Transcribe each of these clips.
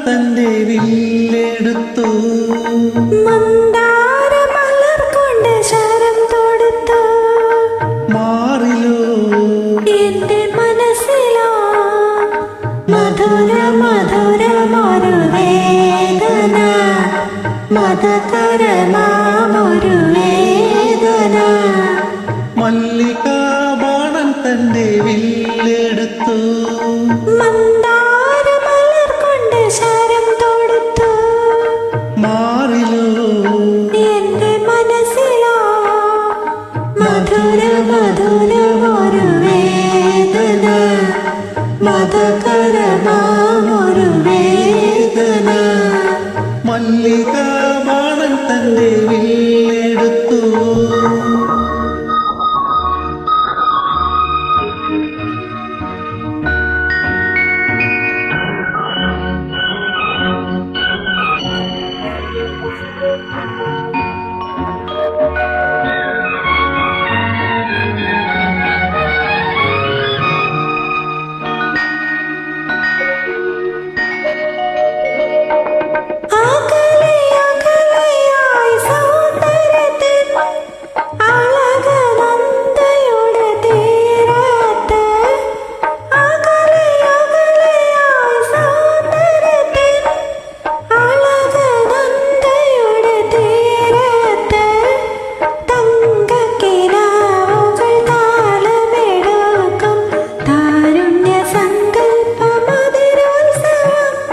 തന്റെ വില്ലെടുത്തു. മന്ദാര മലർ കൊണ്ട് ശരം തൊടുത്തു. മാറിലോ എന്റെ മനസ്സിലോ മധുര മധുരമൊരു വേദന, മതകരമാമൊരു വേദന. മല്ലികാബാണൻ തന്റെ വില്ലെടുത്തു. മന്ദാര മലർ കൊണ്ട് ശരം തൊടുത്തു. മാറിലോ എന്റെ മനസ്സിലോ മധുര മധുരമൊരു വേദന, മതകരമാമൊരു വേദന. മല്ലികാബാണൻ തന്റെ വില്ലെടുത്തു.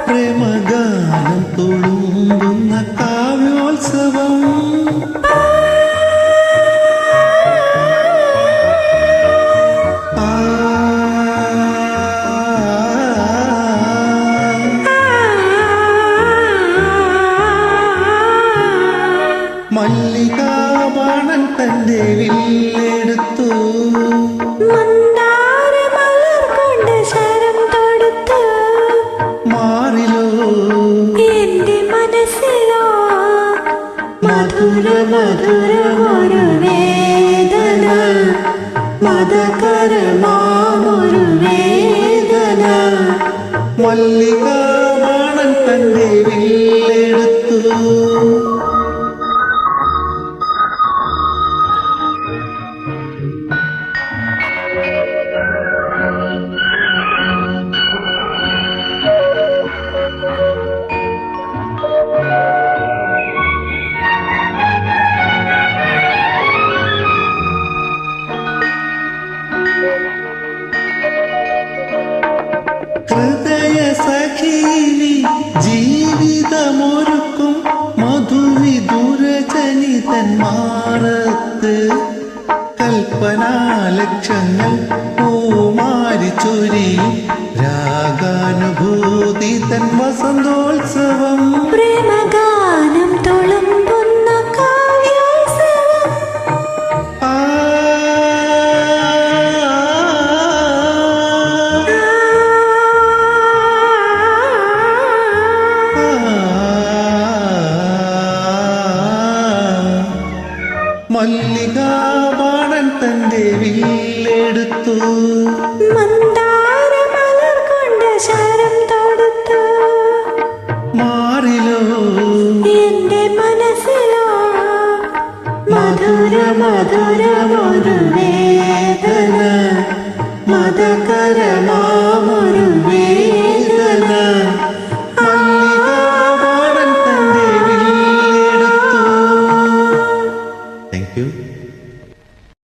പ്രേമഗാനം തുളുമ്പുന്ന കാവ്യോത്സവം. മല്ലികാബാണൻ തന്റെ വില്ലെടുത്തു. മന്ദാര മലർ കൊണ്ട് ശരം തൊടുത്തു. മാറിലോ എന്റെ മനസ്സിലോ മധുര മധുരമൊരു വേദന, മതകരമാമൊരു വേദന. മല്ലികാബാണൻ തന്റെ വില്ലെടുത്തു. ഹൃദയ സഖീനി ജീവിതമൊരുക്കും മധുവിദുരജനിതൻ മാറത്ത്. കൽപ്പനാലക്ഷങ്ങൾ പൂമാരി ചൊരിയും രാഗാനുഭൂതി തൻ വസന്തോത്സവം. പ്രേമഗാനം തുളുമ്പുന്ന കാവ്യോത്സവം. മല്ലികാബാണൻ തന്റെ വില്ലെടുത്തു. മന്ദാര മലർ കൊണ്ട് ശരം തൊടുത്തു. മാറിലോ എന്റെ മനസ്സിലോ മധുര മധുരമൊരു വേദന, മതകരം